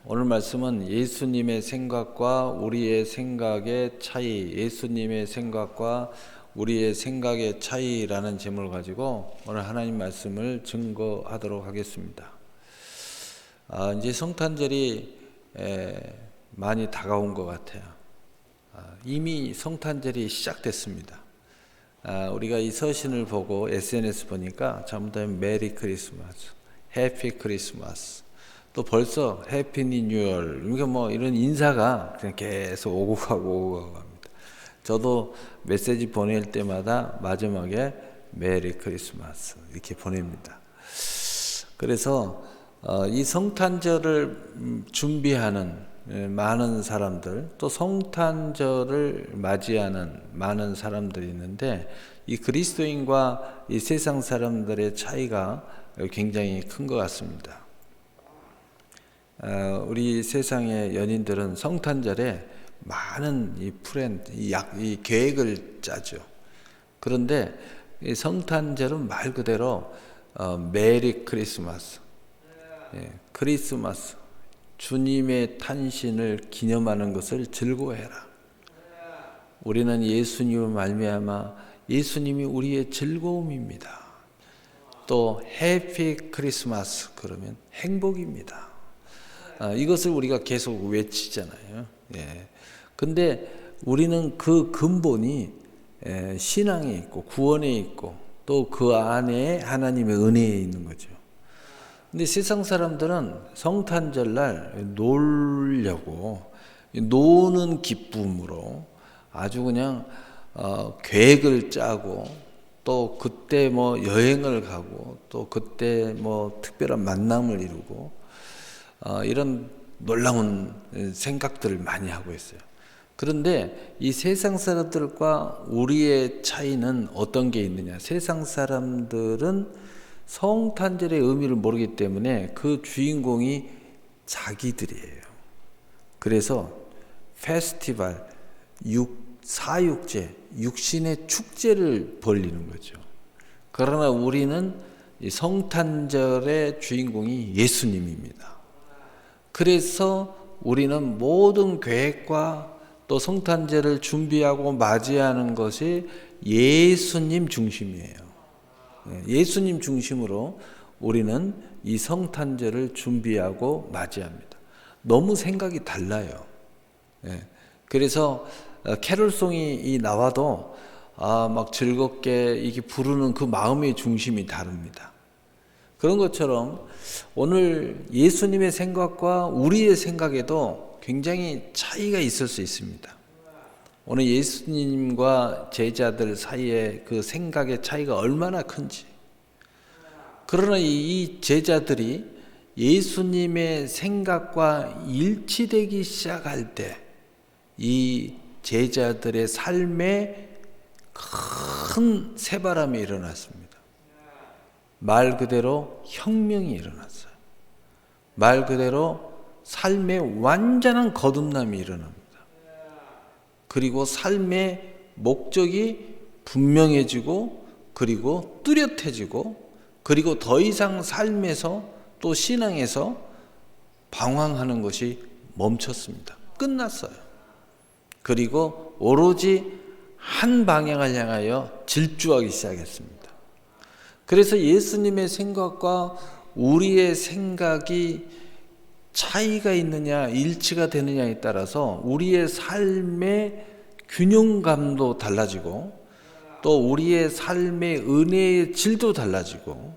오늘 말씀은 예수님의 생각과 우리의 생각의 차이, 예수님의 생각과 우리의 생각의 차이라는 제목을 가지고 오늘 하나님 말씀을 증거하도록 하겠습니다. 이제 성탄절이 많이 다가온 것 같아요. 이미 성탄절이 시작됐습니다. 우리가 이 서신을 보고 SNS 보니까 전부 다 메리 크리스마스, 해피 크리스마스, 또 벌써 해피 뉴얼, 그러니까 뭐 이런 인사가 그냥 계속 오고 가고 합니다. 저도 메시지 보낼 때마다 마지막에 메리 크리스마스 이렇게 보냅니다. 그래서 이 성탄절을 준비하는 많은 사람들, 또 성탄절을 맞이하는 많은 사람들이 있는데, 이 그리스도인과 이 세상 사람들의 차이가 굉장히 큰 것 같습니다. 우리 세상의 연인들은 성탄절에 많은 이 계획을 짜죠. 그런데 이 성탄절은 말 그대로 메리 크리스마스, 크리스마스, 주님의 탄신을 기념하는 것을 즐거워해라. 우리는 예수님을 말미암아 예수님이 우리의 즐거움입니다. 또 해피 크리스마스 그러면 행복입니다. 이것을 우리가 계속 외치잖아요. 근데 우리는 그 근본이 신앙에 있고 구원에 있고 또 그 안에 하나님의 은혜에 있는 거죠. 근데 세상 사람들은 성탄절날 놀려고 노는 기쁨으로 아주 그냥 계획을 짜고, 또 그때 뭐 여행을 가고, 또 그때 뭐 특별한 만남을 이루고, 이런 놀라운 생각들을 많이 하고 있어요. 그런데 이 세상 사람들과 우리의 차이는 어떤 게 있느냐? 세상 사람들은 성탄절의 의미를 모르기 때문에 그 주인공이 자기들이에요. 그래서 페스티벌, 사육제, 육신의 축제를 벌리는 거죠. 그러나 우리는 이 성탄절의 주인공이 예수님입니다. 그래서 우리는 모든 계획과 또 성탄절을 준비하고 맞이하는 것이 예수님 중심이에요. 예수님 중심으로 우리는 이 성탄절을 준비하고 맞이합니다. 너무 생각이 달라요. 그래서 캐롤송이 나와도 막 즐겁게 이게 부르는 그 마음의 중심이 다릅니다. 그런 것처럼 오늘 예수님의 생각과 우리의 생각에도 굉장히 차이가 있을 수 있습니다. 오늘 예수님과 제자들 사이에 그 생각의 차이가 얼마나 큰지. 그러나 이 제자들이 예수님의 생각과 일치되기 시작할 때 이 제자들의 삶에 큰 새바람이 일어났습니다. 말 그대로 혁명이 일어났어요. 말 그대로 삶의 완전한 거듭남이 일어납니다. 그리고 삶의 목적이 분명해지고, 그리고 뚜렷해지고, 그리고 더 이상 삶에서 또 신앙에서 방황하는 것이 멈췄습니다. 끝났어요. 그리고 오로지 한 방향을 향하여 질주하기 시작했습니다. 그래서 예수님의 생각과 우리의 생각이 차이가 있느냐, 일치가 되느냐에 따라서 우리의 삶의 균형감도 달라지고, 또 우리의 삶의 은혜의 질도 달라지고,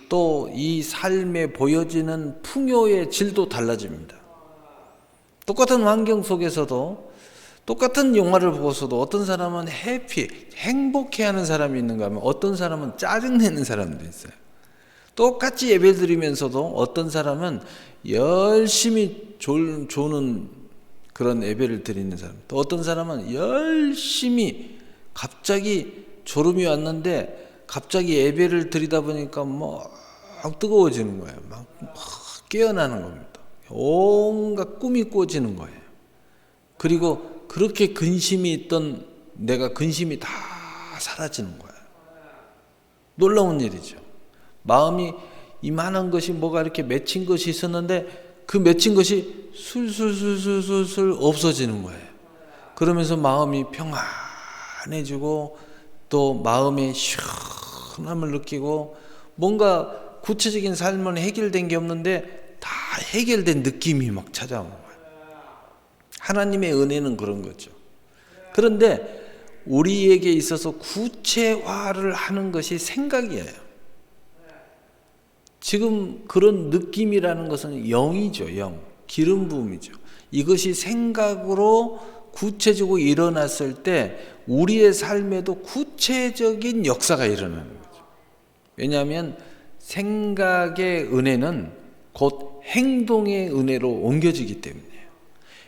또 이 삶에 보여지는 풍요의 질도 달라집니다. 똑같은 환경 속에서도, 똑같은 영화를 보고서도 어떤 사람은 행복해하는 사람이 있는가 하면 어떤 사람은 짜증내는 사람도 있어요. 똑같이 예배 드리면서도 어떤 사람은 열심히 조는 그런 예배를 드리는 사람, 또 어떤 사람은 열심히 갑자기 졸음이 왔는데 갑자기 예배를 드리다 보니까 막 뜨거워지는 거예요. 막 깨어나는 겁니다. 온갖 꿈이 꾸어지는 거예요. 그리고 그렇게 근심이 있던 내가 근심이 다 사라지는 거예요. 놀라운 일이죠. 마음이 이만한 것이 뭐가 이렇게 맺힌 것이 있었는데 그 맺힌 것이 술술술술술 없어지는 거예요. 그러면서 마음이 평안해지고 또 마음의 시원함을 느끼고 뭔가 구체적인 삶은 해결된 게 없는데 다 해결된 느낌이 막 찾아오는 거예요. 하나님의 은혜는 그런 거죠. 그런데 우리에게 있어서 구체화를 하는 것이 생각이에요. 지금 그런 느낌이라는 것은 영이죠. 영. 기름 부음이죠. 이것이 생각으로 구체적으로 일어났을 때 우리의 삶에도 구체적인 역사가 일어나는 거죠. 왜냐하면 생각의 은혜는 곧 행동의 은혜로 옮겨지기 때문이에요.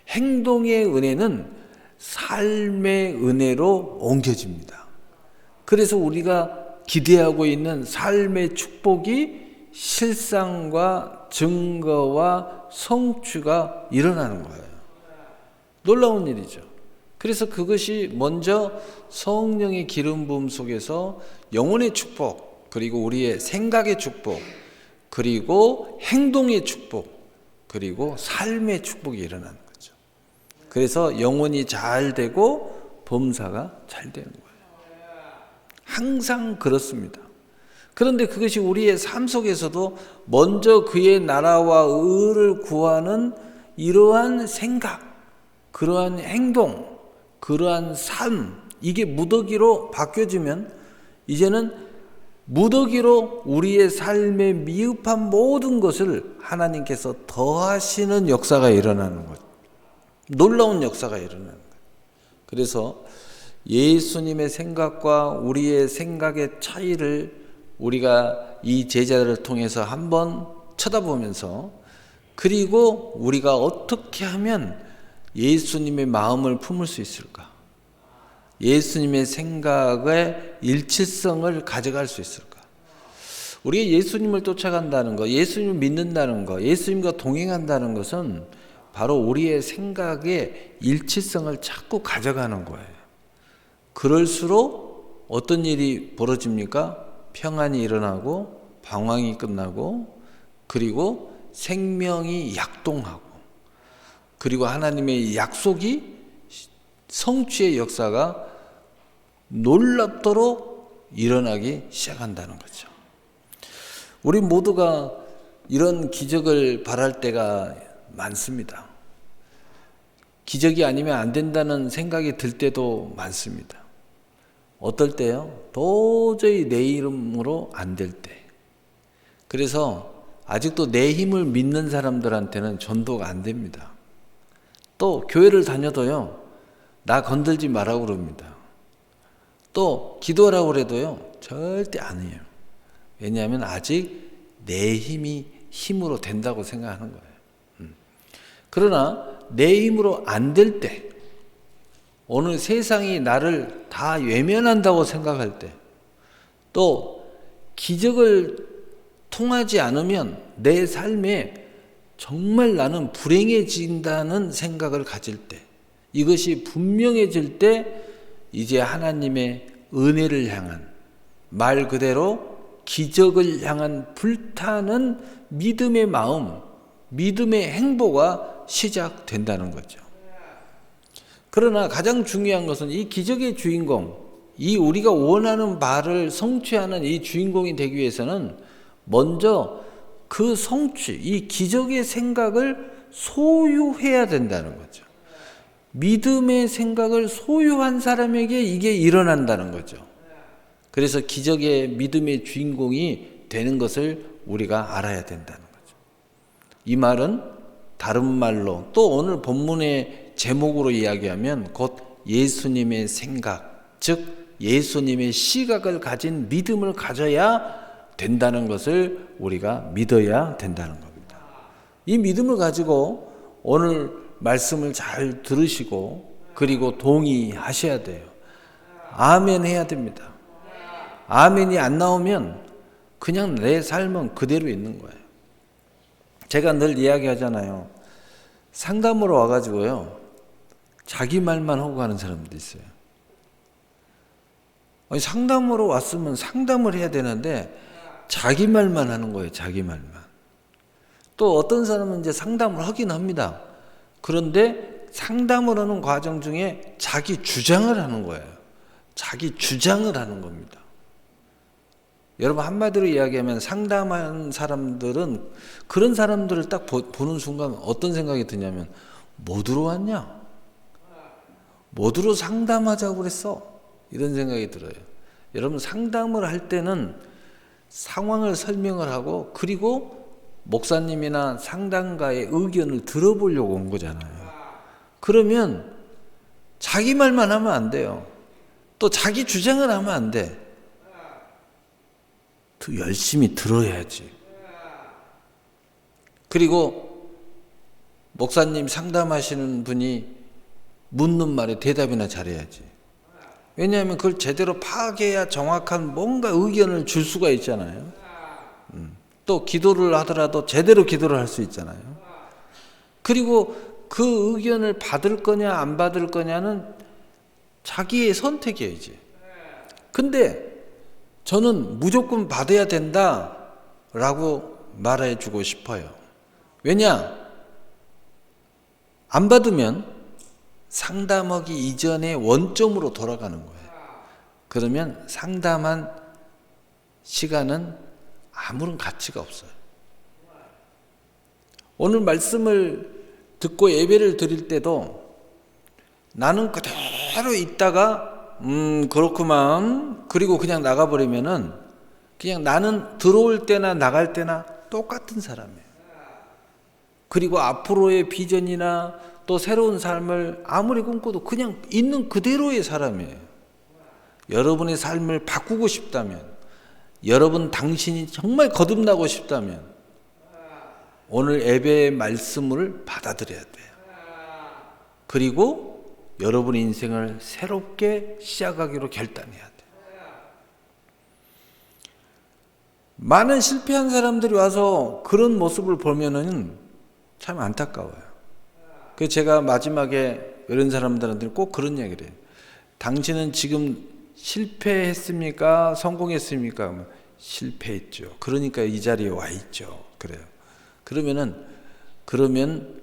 행동의 은혜는 삶의 은혜로 옮겨집니다. 그래서 우리가 기대하고 있는 삶의 축복이 실상과 증거와 성취가 일어나는 거예요. 놀라운 일이죠. 그래서 그것이 먼저 성령의 기름 부음 속에서 영혼의 축복, 그리고 우리의 생각의 축복, 그리고 행동의 축복, 그리고 삶의 축복이 일어나는 거죠. 그래서 영혼이 잘 되고 범사가 잘 되는 거예요. 항상 그렇습니다. 그런데 그것이 우리의 삶 속에서도 먼저 그의 나라와 의를 구하는 이러한 생각, 그러한 행동, 그러한 삶, 이게 무더기로 바뀌어지면 이제는 무더기로 우리의 삶에 미흡한 모든 것을 하나님께서 더하시는 역사가 일어나는 거죠. 놀라운 역사가 일어나는 거예요. 그래서 예수님의 생각과 우리의 생각의 차이를 우리가 이 제자들을 통해서 한번 쳐다보면서, 그리고 우리가 어떻게 하면 예수님의 마음을 품을 수 있을까? 예수님의 생각의 일치성을 가져갈 수 있을까? 우리가 예수님을 쫓아간다는 것, 예수님을 믿는다는 것, 예수님과 동행한다는 것은 바로 우리의 생각의 일치성을 자꾸 가져가는 거예요. 그럴수록 어떤 일이 벌어집니까? 평안이 일어나고 방황이 끝나고, 그리고 생명이 약동하고, 그리고 하나님의 약속이 성취의 역사가 놀랍도록 일어나기 시작한다는 거죠. 우리 모두가 이런 기적을 바랄 때가 많습니다. 기적이 아니면 안 된다는 생각이 들 때도 많습니다. 어떨 때요? 도저히 내 이름으로 안 될 때. 그래서 아직도 내 힘을 믿는 사람들한테는 전도가 안 됩니다. 또 교회를 다녀도요, 나 건들지 말라고 그럽니다. 또 기도하라고 그래도요, 절대 안 해요. 왜냐하면 아직 내 힘이 힘으로 된다고 생각하는 거예요. 그러나 내 힘으로 안 될 때, 오늘 세상이 나를 다 외면한다고 생각할 때, 또 기적을 통하지 않으면 내 삶에 정말 나는 불행해진다는 생각을 가질 때, 이것이 분명해질 때 이제 하나님의 은혜를 향한, 말 그대로 기적을 향한 불타는 믿음의 마음, 믿음의 행보가 시작된다는 거죠. 그러나 가장 중요한 것은 이 기적의 주인공, 이 우리가 원하는 바를 성취하는 이 주인공이 되기 위해서는 먼저 그 성취, 이 기적의 생각을 소유해야 된다는 거죠. 믿음의 생각을 소유한 사람에게 이게 일어난다는 거죠. 그래서 기적의 믿음의 주인공이 되는 것을 우리가 알아야 된다는 거죠. 이 말은 다른 말로, 또 오늘 본문의 제목으로 이야기하면 곧 예수님의 생각, 즉 예수님의 시각을 가진 믿음을 가져야 된다는 것을 우리가 믿어야 된다는 겁니다. 이 믿음을 가지고 오늘 말씀을 잘 들으시고, 그리고 동의하셔야 돼요. 아멘 해야 됩니다. 아멘이 안 나오면 그냥 내 삶은 그대로 있는 거예요. 제가 늘 이야기하잖아요. 상담으로 와가지고요, 자기 말만 하고 가는 사람도 있어요. 아니, 상담으로 왔으면 상담을 해야 되는데 자기 말만 하는 거예요. 자기 말만. 또 어떤 사람은 이제 상담을 하긴 합니다. 그런데 상담을 하는 과정 중에 자기 주장을 하는 거예요. 자기 주장을 하는 겁니다. 여러분, 한마디로 이야기하면 상담하는 사람들은 그런 사람들을 딱 보는 순간 어떤 생각이 드냐면, 뭐 들어왔냐? 뭐 들어 상담하자고 그랬어? 이런 생각이 들어요. 여러분, 상담을 할 때는 상황을 설명을 하고, 그리고 목사님이나 상담가의 의견을 들어보려고 온 거잖아요. 그러면 자기 말만 하면 안 돼요. 또 자기 주장을 하면 안 돼. 더 열심히 들어야지. 그리고 목사님 상담하시는 분이 묻는 말에 대답이나 잘해야지. 왜냐하면 그걸 제대로 파악해야 정확한 뭔가 의견을 줄 수가 있잖아요. 또 기도를 하더라도 제대로 기도를 할 수 있잖아요. 그리고 그 의견을 받을 거냐 안 받을 거냐는 자기의 선택이야지. 근데 저는 무조건 받아야 된다라고 말해주고 싶어요. 왜냐? 안 받으면 상담하기 이전의 원점으로 돌아가는 거예요. 그러면 상담한 시간은 아무런 가치가 없어요. 오늘 말씀을 듣고 예배를 드릴 때도 나는 그대로 있다가 그렇구만 그리고 그냥 나가버리면은 그냥 나는 들어올 때나 나갈 때나 똑같은 사람이에요. 그리고 앞으로의 비전이나 또 새로운 삶을 아무리 꿈꿔도 그냥 있는 그대로의 사람이에요. 여러분의 삶을 바꾸고 싶다면, 여러분 당신이 정말 거듭나고 싶다면 오늘 예배의 말씀을 받아들여야 돼요. 그리고 여러분의 인생을 새롭게 시작하기로 결단해야 돼요. 많은 실패한 사람들이 와서 그런 모습을 보면은 참 안타까워요. 그래서 제가 마지막에 이런 사람들한테 꼭 그런 얘기를 해요. 당신은 지금 실패했습니까? 성공했습니까? 실패했죠. 그러니까 이 자리에 와 있죠. 그래요. 그러면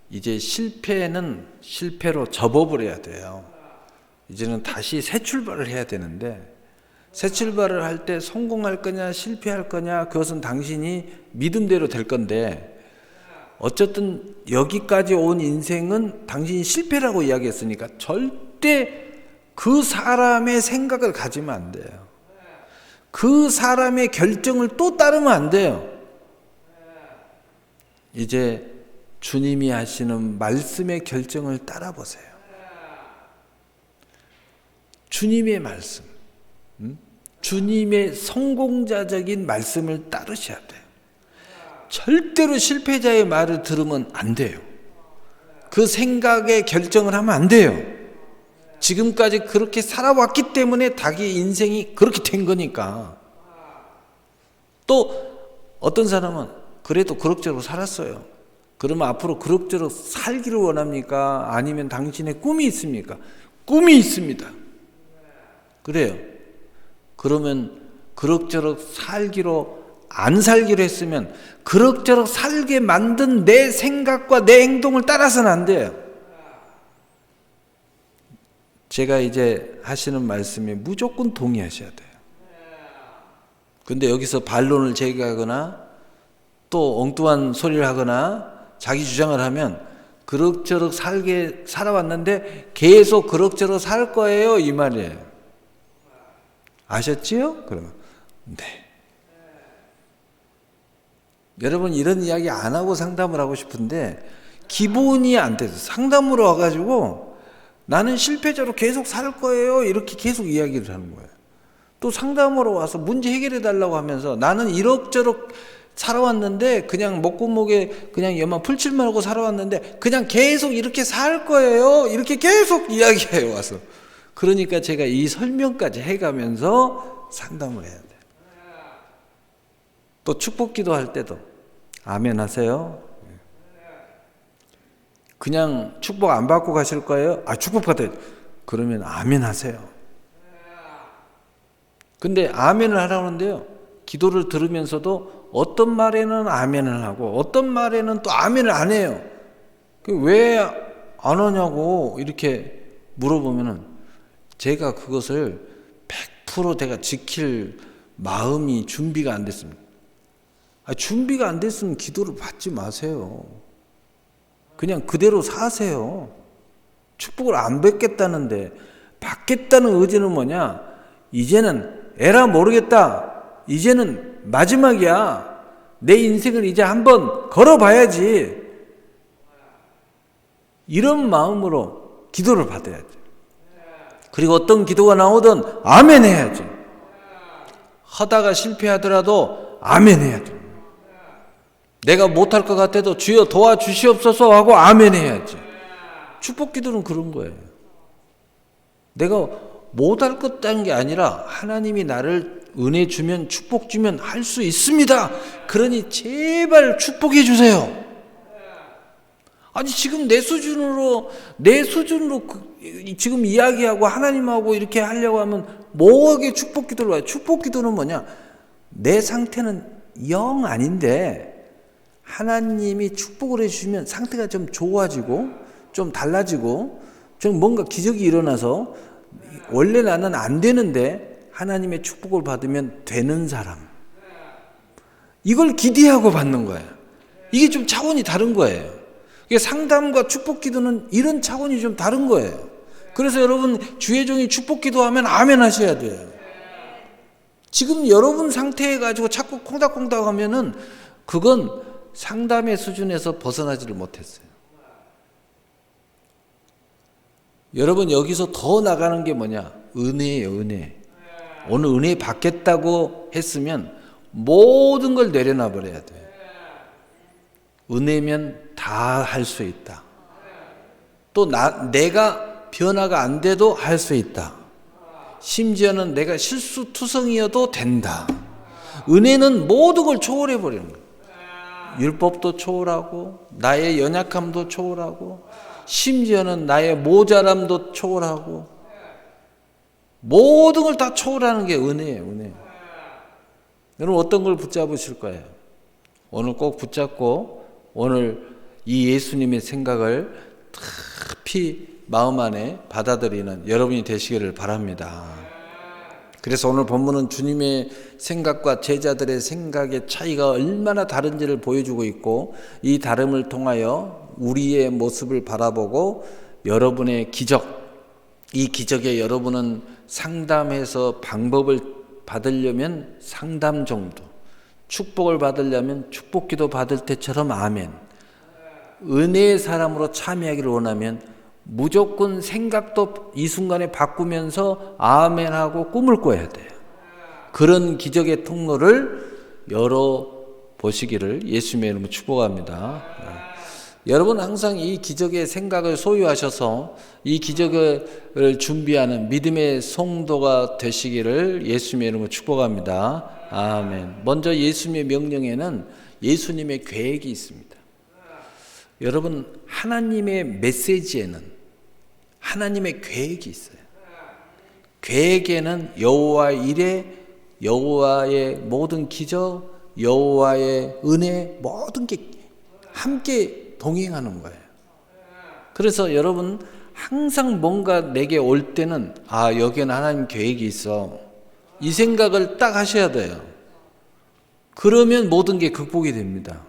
이제 실패는 실패로 접어버려야 돼요. 이제는 다시 새 출발을 해야 되는데, 새 출발을 할 때 성공할 거냐 실패할 거냐 그것은 당신이 믿음대로 될 건데, 어쨌든 여기까지 온 인생은 당신이 실패라고 이야기했으니까 절대 그 사람의 생각을 가지면 안 돼요. 그 사람의 결정을 또 따르면 안 돼요. 이제 주님이 하시는 말씀의 결정을 따라 보세요. 주님의 말씀, 주님의 성공자적인 말씀을 따르셔야 돼요. 절대로 실패자의 말을 들으면 안 돼요. 그 생각에 결정을 하면 안 돼요. 지금까지 그렇게 살아왔기 때문에 자기 인생이 그렇게 된 거니까. 또 어떤 사람은 그래도 그럭저럭 살았어요. 그러면 앞으로 그럭저럭 살기를 원합니까? 아니면 당신의 꿈이 있습니까? 꿈이 있습니다. 그래요. 그러면 그럭저럭 안 살기로 했으면 그럭저럭 살게 만든 내 생각과 내 행동을 따라서는 안 돼요. 제가 이제 하시는 말씀에 무조건 동의하셔야 돼요. 근데 여기서 반론을 제기하거나 또 엉뚱한 소리를 하거나 자기 주장을 하면 그럭저럭 살아왔는데 계속 그럭저럭 살 거예요, 이 말이에요. 아셨지요? 그러면 네. 여러분, 이런 이야기 안 하고 상담을 하고 싶은데 기본이 안 돼서 상담으로 와가지고 나는 실패자로 계속 살 거예요 이렇게 계속 이야기를 하는 거예요. 또 상담으로 와서 문제 해결해 달라고 하면서 나는 이럭저럭 살아왔는데 그냥 먹고목에 그냥 얘만 풀칠만 하고 살아왔는데 그냥 계속 이렇게 살 거예요 이렇게 계속 이야기해요 와서. 그러니까 제가 이 설명까지 해가면서 상담을 해야 돼요. 또 축복기도 할 때도 아멘 하세요. 그냥 축복 안 받고 가실 거예요? 축복 받아요. 그러면 아멘 하세요. 근데 아멘을 하라고 하는데요, 기도를 들으면서도 어떤 말에는 아멘을 하고 어떤 말에는 또 아멘을 안 해요. 왜 안 하냐고 이렇게 물어보면은 제가 그것을 100% 제가 지킬 마음이 준비가 안 됐습니다. 준비가 안 됐으면 기도를 받지 마세요. 그냥 그대로 사세요. 축복을 안 받겠다는데 받겠다는 의지는 뭐냐? 이제는 에라 모르겠다. 이제는 마지막이야. 내 인생을 이제 한번 걸어봐야지. 이런 마음으로 기도를 받아야지. 그리고 어떤 기도가 나오든 아멘 해야지. 하다가 실패하더라도 아멘 해야지. 내가 못할 것 같아도 주여 도와주시옵소서 하고 아멘 해야지. 축복 기도는 그런 거예요. 내가 못할 것 같다는 게 아니라 하나님이 나를 은혜 주면 축복 주면 할 수 있습니다. 그러니 제발 축복해 주세요. 아니 지금 내 수준으로 지금 이야기하고 하나님하고 이렇게 하려고 하면 뭐하게 축복 기도를 와요. 축복 기도는 뭐냐? 내 상태는 영 아닌데 하나님이 축복을 해주시면 상태가 좀 좋아지고 좀 달라지고 좀 뭔가 기적이 일어나서 원래 나는 안 되는데 하나님의 축복을 받으면 되는 사람. 이걸 기대하고 받는 거예요. 이게 좀 차원이 다른 거예요. 상담과 축복 기도는 이런 차원이 좀 다른 거예요. 그래서 여러분 주의 종이 축복 기도하면 아멘 하셔야 돼요. 지금 여러분 상태에 가지고 자꾸 콩닥콩닥 하면은 그건 상담의 수준에서 벗어나지를 못했어요. 여러분 여기서 더 나가는 게 뭐냐? 은혜예요, 은혜. 오늘 은혜 받겠다고 했으면 모든 걸 내려놔 버려야 돼요. 은혜면 다 할 수 있다. 또 내가 변화가 안 돼도 할 수 있다. 심지어는 내가 실수투성이어도 된다. 은혜는 모든 걸 초월해 버리는 거예요. 율법도 초월하고 나의 연약함도 초월하고 심지어는 나의 모자람도 초월하고 모든 걸 다 초월하는 게 은혜예요. 은혜. 여러분 어떤 걸 붙잡으실 거예요? 오늘 꼭 붙잡고 오늘 이 예수님의 생각을 깊이 마음 안에 받아들이는 여러분이 되시기를 바랍니다. 그래서 오늘 본문은 주님의 생각과 제자들의 생각의 차이가 얼마나 다른지를 보여주고 있고 이 다름을 통하여 우리의 모습을 바라보고 여러분의 기적, 이 기적에 여러분은 상담해서 방법을 받으려면 상담 정도, 축복을 받으려면 축복기도 받을 때처럼 아멘. 은혜의 사람으로 참여하기를 원하면 무조건 생각도 이 순간에 바꾸면서 아멘하고 꿈을 꿔야 돼요. 그런 기적의 통로를 열어보시기를 예수님의 이름으로 축복합니다. 여러분 항상 이 기적의 생각을 소유하셔서 이 기적을 준비하는 믿음의 성도가 되시기를 예수님의 이름으로 축복합니다. 아멘. 먼저 예수님의 명령에는 예수님의 계획이 있습니다. 여러분 하나님의 메시지에는 하나님의 계획이 있어요. 계획에는 여호와의 일에 여호와의 모든 기적, 여호와의 은혜 모든 게 함께 동행하는 거예요. 그래서 여러분 항상 뭔가 내게 올 때는 여기에는 하나님 계획이 있어. 이 생각을 딱 하셔야 돼요. 그러면 모든 게 극복이 됩니다.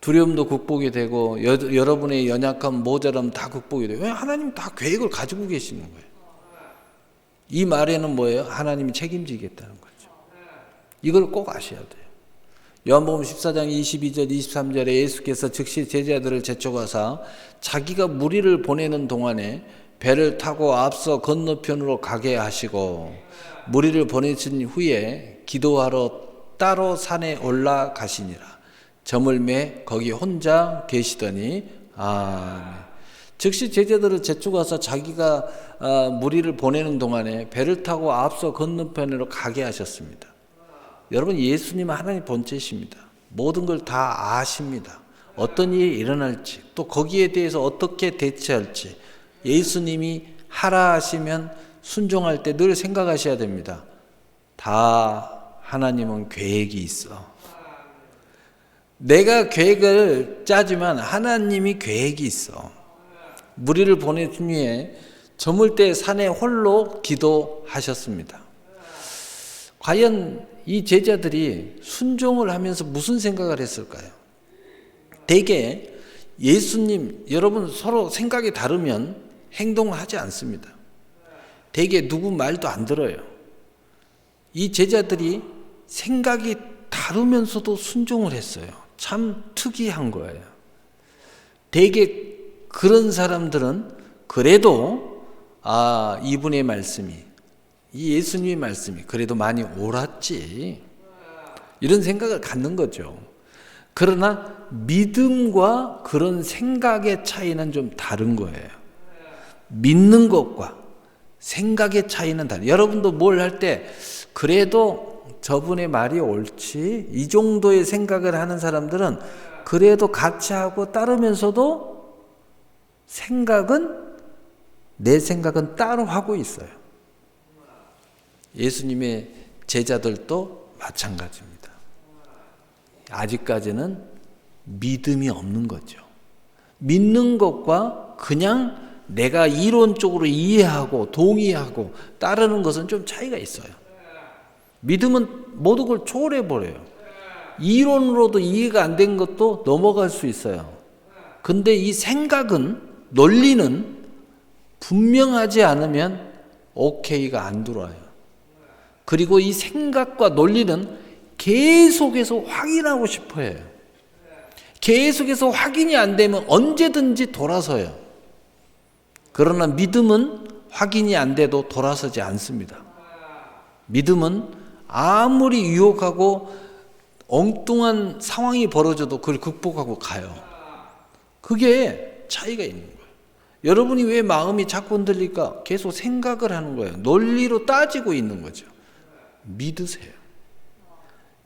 두려움도 극복이 되고 여러분의 연약함, 모자람 다 극복이 돼요. 왜? 하나님 다 계획을 가지고 계시는 거예요. 이 말에는 뭐예요? 하나님이 책임지겠다는 거죠. 이걸 꼭 아셔야 돼요. 요한복음 14장 22절 23절에 예수께서 즉시 제자들을 제쳐가사 자기가 무리를 보내는 동안에 배를 타고 앞서 건너편으로 가게 하시고 무리를 보내신 후에 기도하러 따로 산에 올라가시니라. 점을 매 거기 혼자 계시더니 아멘. 즉시 제자들을 제쳐가서 자기가 무리를 보내는 동안에 배를 타고 앞서 건너편으로 가게 하셨습니다. 여러분 예수님은 하나님 본체이십니다. 모든 걸 다 아십니다. 어떤 일이 일어날지 또 거기에 대해서 어떻게 대처할지 예수님이 하라 하시면 순종할 때 늘 생각하셔야 됩니다. 다 하나님은 계획이 있어. 내가 계획을 짜지만 하나님이 계획이 있어. 무리를 보내신 후에 저물 때 산에 홀로 기도하셨습니다. 과연 이 제자들이 순종을 하면서 무슨 생각을 했을까요? 대개 예수님, 여러분 서로 생각이 다르면 행동을 하지 않습니다. 대개 누구 말도 안 들어요. 이 제자들이 생각이 다르면서도 순종을 했어요. 참 특이한 거예요. 대개 그런 사람들은 그래도 이분의 말씀이, 이 예수님의 말씀이 그래도 많이 옳았지, 이런 생각을 갖는 거죠. 그러나 믿음과 그런 생각의 차이는 좀 다른 거예요. 믿는 것과 생각의 차이는 다르. 여러분도 뭘 할 때 그래도 저분의 말이 옳지, 이 정도의 생각을 하는 사람들은 그래도 같이 하고 따르면서도 내 생각은 따로 하고 있어요. 예수님의 제자들도 마찬가지입니다. 아직까지는 믿음이 없는 거죠. 믿는 것과 그냥 내가 이론적으로 이해하고 동의하고 따르는 것은 좀 차이가 있어요. 믿음은 모든 걸 초월해버려요. 이론으로도 이해가 안 된 것도 넘어갈 수 있어요. 근데 이 생각은, 논리는 분명하지 않으면 오케이가 안 들어와요. 그리고 이 생각과 논리는 계속해서 확인하고 싶어 해요. 계속해서 확인이 안 되면 언제든지 돌아서요. 그러나 믿음은 확인이 안 돼도 돌아서지 않습니다. 믿음은 아무리 유혹하고 엉뚱한 상황이 벌어져도 그걸 극복하고 가요. 그게 차이가 있는 거예요. 여러분이 왜 마음이 자꾸 흔들릴까? 계속 생각을 하는 거예요. 논리로 따지고 있는 거죠. 믿으세요.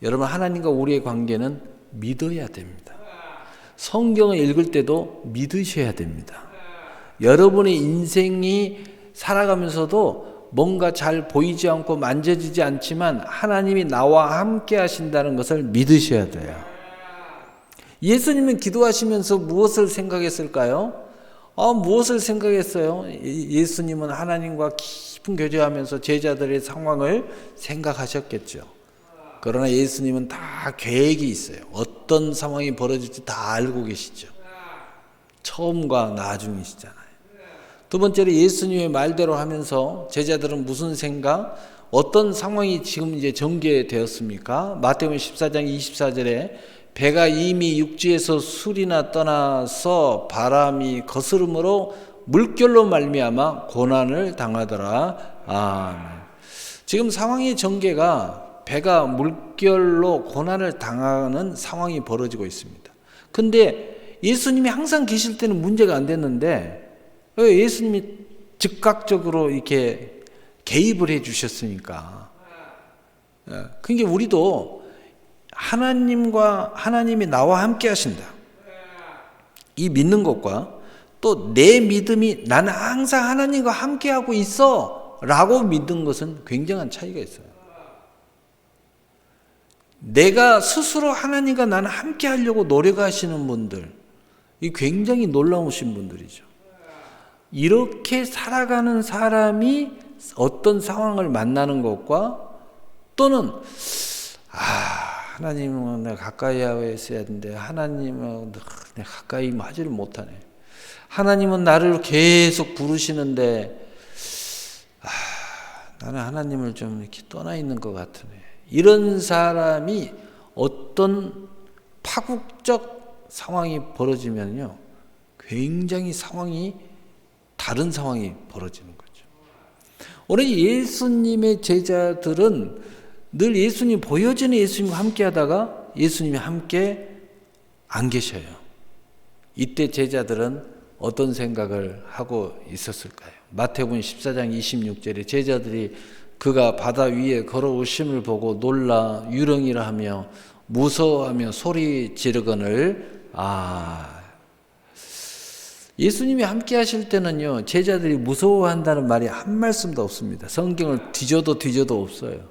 여러분, 하나님과 우리의 관계는 믿어야 됩니다. 성경을 읽을 때도 믿으셔야 됩니다. 여러분의 인생이 살아가면서도 뭔가 잘 보이지 않고 만져지지 않지만 하나님이 나와 함께 하신다는 것을 믿으셔야 돼요. 예수님은 기도하시면서 무엇을 생각했을까요? 무엇을 생각했어요? 예수님은 하나님과 깊은 교제하면서 제자들의 상황을 생각하셨겠죠. 그러나 예수님은 다 계획이 있어요. 어떤 상황이 벌어질지 다 알고 계시죠. 처음과 나중이시잖아요. 두 번째로 예수님의 말대로 하면서 제자들은 무슨 생각, 어떤 상황이 지금 이제 전개되었습니까? 마태복음 14장 24절에 배가 이미 육지에서 술이나 떠나서 바람이 거스름으로 물결로 말미암아 고난을 당하더라. 아멘. 지금 상황의 전개가 배가 물결로 고난을 당하는 상황이 벌어지고 있습니다. 근데 예수님이 항상 계실 때는 문제가 안 됐는데 왜 예수님이 즉각적으로 이렇게 개입을 해 주셨으니까. 그러니까 우리도 하나님이 나와 함께 하신다, 이 믿는 것과 또 내 믿음이 나는 항상 하나님과 함께 하고 있어 라고 믿는 것은 굉장한 차이가 있어요. 내가 스스로 하나님과 나는 함께 하려고 노력하시는 분들, 이 굉장히 놀라우신 분들이죠. 이렇게 살아가는 사람이 어떤 상황을 만나는 것과 또는 하나님은 내가 가까이 하고 있어야 되는데 하나님은 내가 가까이 하지를 못하네. 하나님은 나를 계속 부르시는데 나는 하나님을 좀 이렇게 떠나 있는 것 같으네. 이런 사람이 어떤 파국적 상황이 벌어지면요, 굉장히 다른 상황이 벌어지는 거죠. 오늘 예수님의 제자들은 늘 예수님 보여지는 예수님과 함께 하다가 예수님이 함께 안 계셔요. 이때 제자들은 어떤 생각을 하고 있었을까요? 마태복음 14장 26절에 제자들이 그가 바다 위에 걸어오심을 보고 놀라 유령이라 하며 무서워하며 소리 지르거늘. 예수님이 함께 하실 때는요, 제자들이 무서워한다는 말이 한 말씀도 없습니다. 성경을 뒤져도 없어요.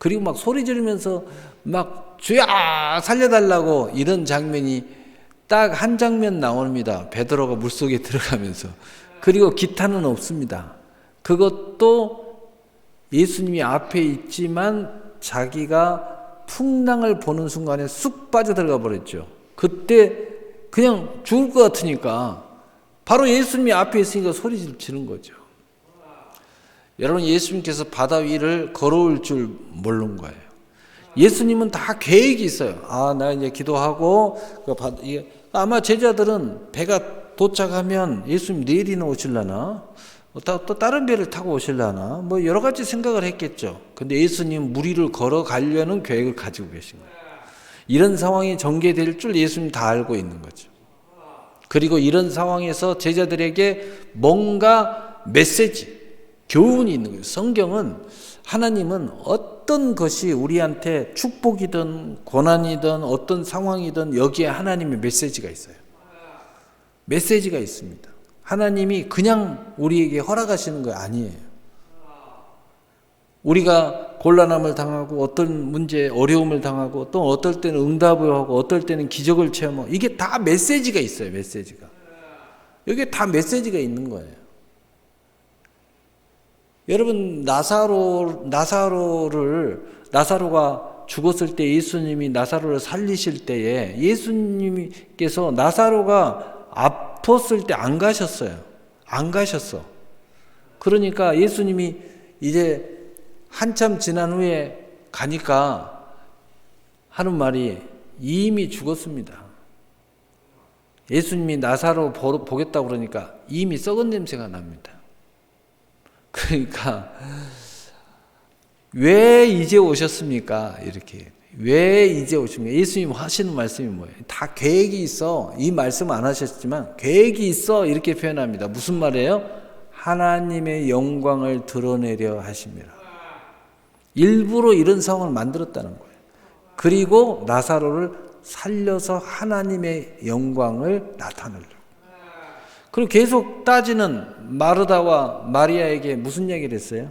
그리고 막 소리 지르면서 막 주야 살려달라고 이런 장면이 딱 한 장면 나옵니다. 베드로가 물속에 들어가면서. 그리고 기타는 없습니다. 그것도 예수님이 앞에 있지만 자기가 풍랑을 보는 순간에 쑥 빠져들어가 버렸죠. 그때 그냥 죽을 것 같으니까 바로 예수님이 앞에 있으니까 소리 지르는 거죠. 여러분, 예수님께서 바다 위를 걸어올 줄 모르는 거예요. 예수님은 다 계획이 있어요. 나 이제 기도하고 아마 제자들은 배가 도착하면 예수님 내일이나 오실라나, 또 다른 배를 타고 오실라나, 뭐 여러 가지 생각을 했겠죠. 근데 예수님 물 위를 걸어가려는 계획을 가지고 계신 거예요. 이런 상황이 전개될 줄 예수님 다 알고 있는 거죠. 그리고 이런 상황에서 제자들에게 뭔가 메시지, 교훈이 있는 거예요. 성경은, 하나님은 어떤 것이 우리한테 축복이든 고난이든 어떤 상황이든 여기에 하나님의 메시지가 있어요. 메시지가 있습니다. 하나님이 그냥 우리에게 허락하시는 거 아니에요. 우리가 곤란함을 당하고 어떤 문제, 어려움을 당하고 또 어떨 때는 응답을 하고 어떨 때는 기적을 체험하고 이게 다 메시지가 있어요. 메시지가. 여기에 다 메시지가 있는 거예요. 여러분, 나사로가 죽었을 때 예수님이 나사로를 살리실 때에 예수님께서 나사로가 아팠을 때 안 가셨어요. 안 가셨어. 그러니까 예수님이 이제 한참 지난 후에 가니까 하는 말이 이미 죽었습니다. 예수님이 나사로 보겠다고 그러니까 이미 썩은 냄새가 납니다. 그러니까 왜 이제 오셨습니까? 이렇게. 왜 이제 오십니까? 예수님 하시는 말씀이 뭐예요? 다 계획이 있어. 이 말씀 안 하셨지만 계획이 있어. 이렇게 표현합니다. 무슨 말이에요? 하나님의 영광을 드러내려 하십니다. 일부러 이런 상황을 만들었다는 거예요. 그리고 나사로를 살려서 하나님의 영광을 나타내려고. 그리고 계속 따지는 마르다와 마리아에게 무슨 얘기를 했어요?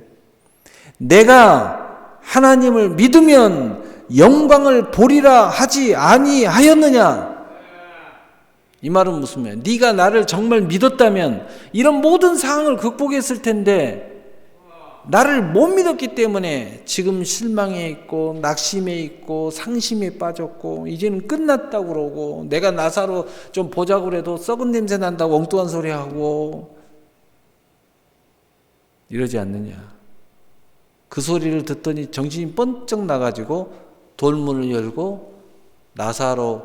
내가 하나님을 믿으면 영광을 보리라 하지 아니하였느냐? 이 말은 무슨 말이야? 네가 나를 정말 믿었다면 이런 모든 상황을 극복했을 텐데 나를 못 믿었기 때문에 지금 실망해 있고 낙심해 있고 상심에 빠졌고 이제는 끝났다고 그러고 내가 나사로 좀 보자고 해도 썩은 냄새 난다고 엉뚱한 소리 하고 이러지 않느냐. 그 소리를 듣더니 정신이 번쩍 나가지고 돌문을 열고 나사로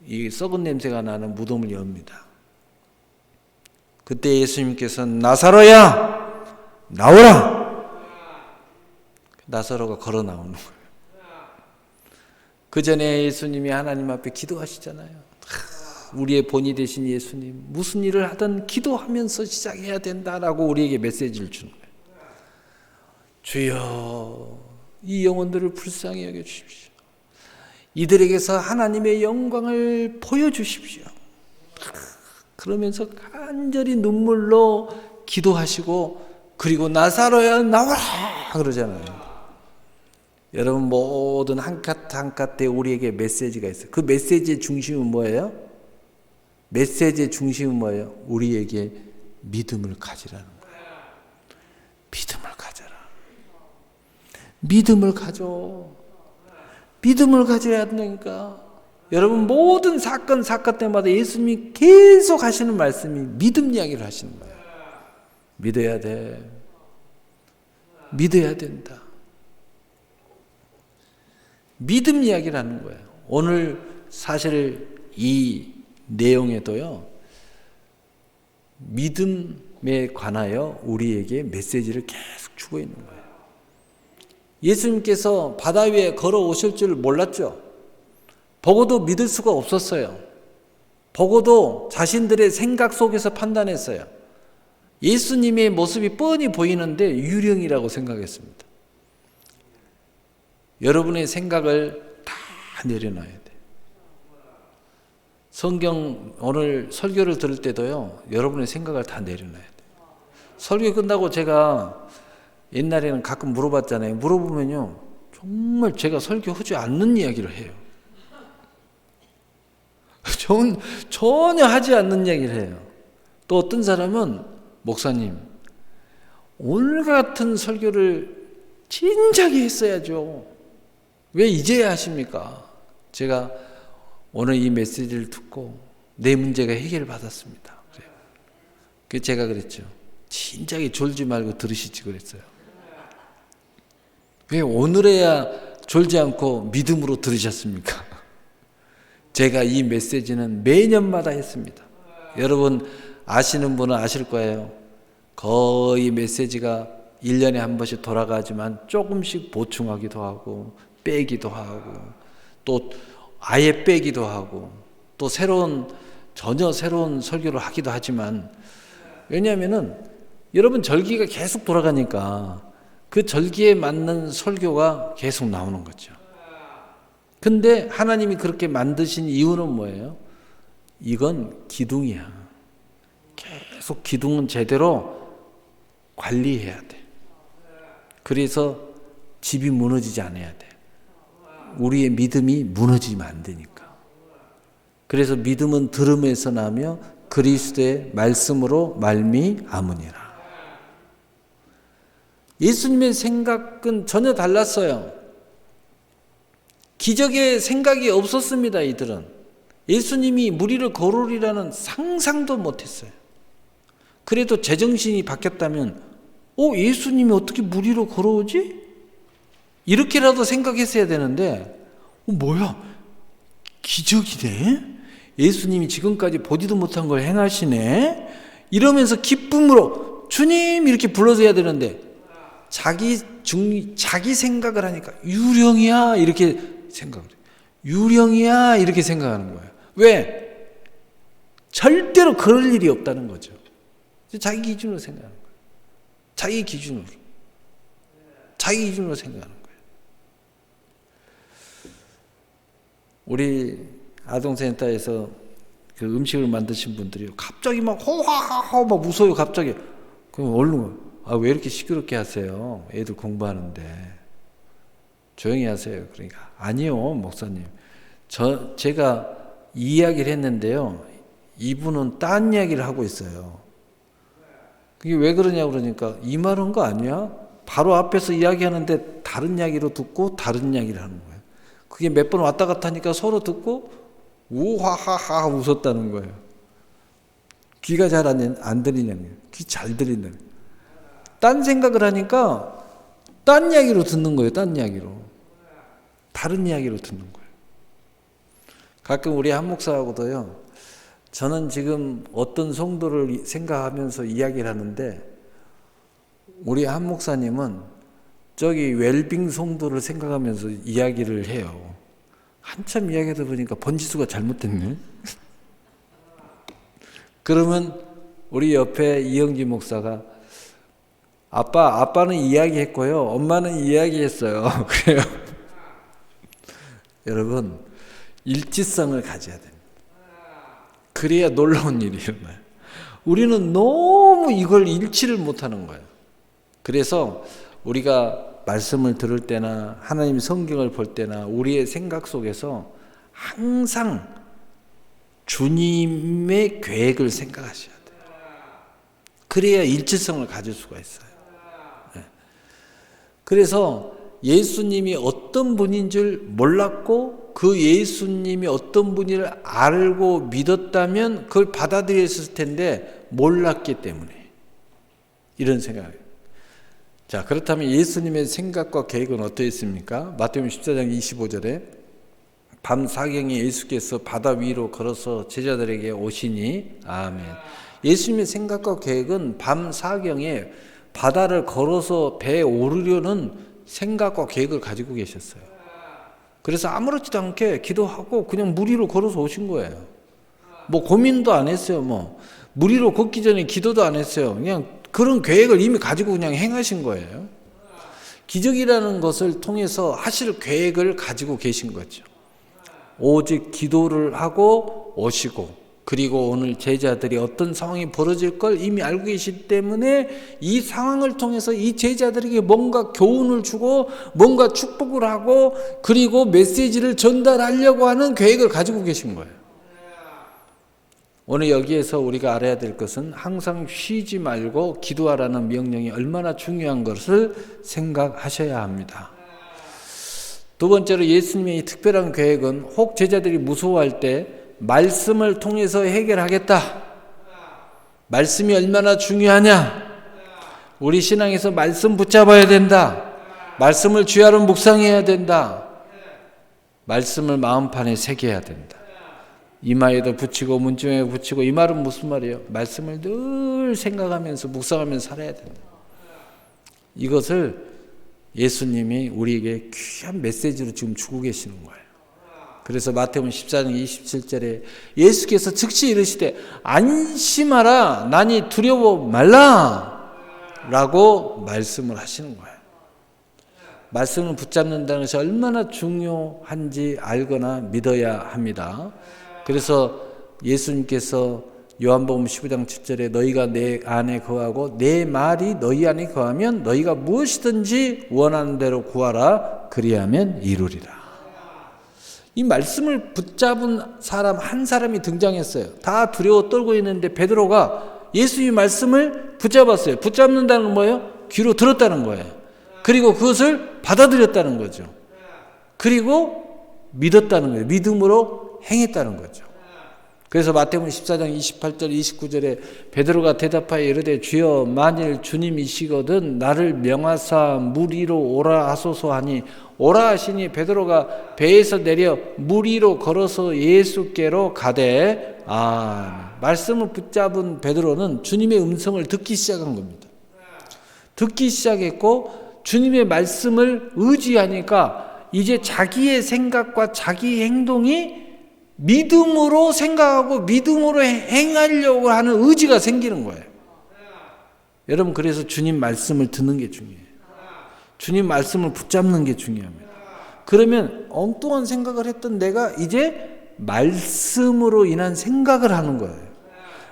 이 썩은 냄새가 나는 무덤을 엽니다. 그때 예수님께서 나사로야 나오라! 나사로가 걸어 나오는 거예요. 그 전에 예수님이 하나님 앞에 기도하시잖아요. 우리의 본이 되신 예수님, 무슨 일을 하든 기도하면서 시작해야 된다라고 우리에게 메시지를 주는 거예요. 주여, 이 영혼들을 불쌍히 여겨주십시오. 이들에게서 하나님의 영광을 보여주십시오. 그러면서 간절히 눈물로 기도하시고 그리고 나사로야 나와라 그러잖아요. 여러분, 모든 한 컷 한 컷에 우리에게 메시지가 있어요. 그 메시지의 중심은 뭐예요? 메시지의 중심은 뭐예요? 우리에게 믿음을 가지라는 거예요. 믿음을 가져라. 믿음을 가져. 믿음을 가져야 한다니까. 여러분, 모든 사건 때마다 예수님이 계속 하시는 말씀이 믿음 이야기를 하시는 거예요. 믿어야 돼. 믿어야 된다. 믿음 이야기를 하는 거예요. 오늘 사실 이 내용에도요, 믿음에 관하여 우리에게 메시지를 계속 주고 있는 거예요. 예수님께서 바다 위에 걸어오실 줄 몰랐죠. 보고도 믿을 수가 없었어요. 보고도 자신들의 생각 속에서 판단했어요. 예수님의 모습이 뻔히 보이는데 유령이라고 생각했습니다. 여러분의 생각을 다 내려놔야 돼요. 성경 오늘 설교를 들을 때도요, 여러분의 생각을 다 내려놔야 돼요. 설교 끝나고 제가 옛날에는 가끔 물어봤잖아요. 물어보면요, 정말 제가 설교하지 않는 이야기를 해요. 전혀 하지 않는 이야기를 해요. 또 어떤 사람은, 목사님, 오늘 같은 설교를 진작에 했어야죠. 왜 이제야 하십니까? 제가 오늘 이 메시지를 듣고 내 문제가 해결을 받았습니다. 그래서 제가 그랬죠. 진작에 졸지 말고 들으시지 그랬어요. 왜 오늘에야 졸지 않고 믿음으로 들으셨습니까? 제가 이 메시지는 매년마다 했습니다. 여러분 아시는 분은 아실 거예요. 거의 메시지가 1년에 한 번씩 돌아가지만 조금씩 보충하기도 하고 빼기도 하고 또 아예 빼기도 하고 또 전혀 새로운 설교를 하기도 하지만, 왜냐하면은 여러분 절기가 계속 돌아가니까 그 절기에 맞는 설교가 계속 나오는 거죠. 근데 하나님이 그렇게 만드신 이유는 뭐예요? 이건 기둥이야. 계속 기둥은 제대로 관리해야 돼. 그래서 집이 무너지지 않아야 돼. 우리의 믿음이 무너지면 안 되니까. 그래서 믿음은 들음에서 나며 그리스도의 말씀으로 말미암으니라. 예수님의 생각은 전혀 달랐어요. 기적의 생각이 없었습니다. 이들은 예수님이 무리를 거르리라는 상상도 못했어요. 그래도 제정신이 바뀌었다면 예수님이 어떻게 무리로 걸어오지? 이렇게라도 생각했어야 되는데 뭐야? 기적이네? 예수님이 지금까지 보지도 못한 걸 행하시네? 이러면서 기쁨으로 주님 이렇게 불러줘야 되는데 자기 생각을 하니까 유령이야 이렇게 생각을 해요. 유령이야 이렇게 생각하는 거예요. 왜? 절대로 그럴 일이 없다는 거죠. 자기 기준으로 생각하는 거예요. 자기 기준으로 생각하는 거예요. 우리 아동센터에서 그 음식을 만드신 분들이 갑자기 막 호하하하 막 무서워요. 갑자기. 그럼 얼른 왜 이렇게 시끄럽게 하세요? 애들 공부하는데 조용히 하세요. 그러니까 아니요 목사님, 제가 이야기를 했는데요, 이분은 딴 이야기를 하고 있어요. 그게 왜 그러냐고 그러니까 이 말한 거 아니야? 바로 앞에서 이야기하는데 다른 이야기로 듣고 다른 이야기를 하는 거예요. 그게 몇 번 왔다 갔다 하니까 서로 듣고 우하하하 웃었다는 거예요. 귀가 잘 안 들리냐면 귀 잘 들린다는 거예요. 딴 생각을 하니까 딴 이야기로 듣는 거예요. 딴 이야기로. 다른 이야기로 듣는 거예요. 가끔 우리 한 목사하고도요, 저는 지금 어떤 성도를 생각하면서 이야기를 하는데 우리 한 목사님은 저기 웰빙 성도를 생각하면서 이야기를 해요. 한참 이야기하다 보니까 번지수가 잘못됐네. 그러면 우리 옆에 이영지 목사가 아빠는 이야기했고요, 엄마는 이야기했어요. 그래요. 여러분 일치성을 가져야 됩니다. 그래야 놀라운 일이 일어나요. 우리는 너무 이걸 일치를 못하는 거예요. 그래서 우리가 말씀을 들을 때나 하나님 성경을 볼 때나 우리의 생각 속에서 항상 주님의 계획을 생각하셔야 돼요. 그래야 일치성을 가질 수가 있어요. 그래서 예수님이 어떤 분인 줄 몰랐고 그 예수님이 어떤 분을 알고 믿었다면 그걸 받아들였을 텐데 몰랐기 때문에 이런 생각이에요. 자, 그렇다면 예수님의 생각과 계획은 어떠했습니까? 마태복음 14장 25절에 밤 사경에 예수께서 바다 위로 걸어서 제자들에게 오시니 아멘. 예수님의 생각과 계획은 밤 사경에 바다를 걸어서 배에 오르려는 생각과 계획을 가지고 계셨어요. 그래서 아무렇지도 않게 기도하고 그냥 물 위로 걸어서 오신 거예요. 뭐 고민도 안 했어요. 물 위로 걷기 전에 기도도 안 했어요. 그냥 그런 계획을 이미 가지고 그냥 행하신 거예요. 기적이라는 것을 통해서 하실 계획을 가지고 계신 거죠. 오직 기도를 하고 오시고 그리고 오늘 제자들이 어떤 상황이 벌어질 걸 이미 알고 계시기 때문에 이 상황을 통해서 이 제자들에게 뭔가 교훈을 주고 뭔가 축복을 하고 그리고 메시지를 전달하려고 하는 계획을 가지고 계신 거예요. 오늘 여기에서 우리가 알아야 될 것은 항상 쉬지 말고 기도하라는 명령이 얼마나 중요한 것을 생각하셔야 합니다. 두 번째로 예수님의 이 특별한 계획은 혹 제자들이 무서워할 때 말씀을 통해서 해결하겠다. 말씀이 얼마나 중요하냐. 우리 신앙에서 말씀 붙잡아야 된다. 말씀을 주야로 묵상해야 된다. 말씀을 마음판에 새겨야 된다. 이마에도 붙이고 문중에 붙이고. 이 말은 무슨 말이에요? 말씀을 늘 생각하면서 묵상하면서 살아야 된다. 이것을 예수님이 우리에게 귀한 메시지로 지금 주고 계시는 거예요. 그래서 마태복음 14장 27절에 예수께서 즉시 이르시되 안심하라 나니 두려워 말라 라고 말씀을 하시는 거예요. 말씀을 붙잡는다는 것이 얼마나 중요한지 알거나 믿어야 합니다. 그래서 예수님께서 요한복음 15장 7절에 너희가 내 안에 거하고 내 말이 너희 안에 거하면 너희가 무엇이든지 원하는 대로 구하라 그리하면 이루리라. 이 말씀을 붙잡은 사람 한 사람이 등장했어요. 다 두려워 떨고 있는데 베드로가 예수의 말씀을 붙잡았어요. 붙잡는다는 건 뭐예요? 귀로 들었다는 거예요. 그리고 그것을 받아들였다는 거죠. 그리고 믿었다는 거예요. 믿음으로 행했다는 거죠. 그래서 마태복음 14장 28절 29절에 베드로가 대답하여 이르되 주여 만일 주님이시거든 나를 명하사 물 위로 오라 하소서 하니 오라 하시니 베드로가 배에서 내려 물 위로 걸어서 예수께로 가되 말씀을 붙잡은 베드로는 주님의 음성을 듣기 시작한 겁니다. 듣기 시작했고 주님의 말씀을 의지하니까 이제 자기의 생각과 자기 행동이 믿음으로 생각하고 믿음으로 행하려고 하는 의지가 생기는 거예요. 여러분 그래서 주님 말씀을 듣는 게 중요해요. 주님 말씀을 붙잡는 게 중요합니다. 그러면 엉뚱한 생각을 했던 내가 이제 말씀으로 인한 생각을 하는 거예요.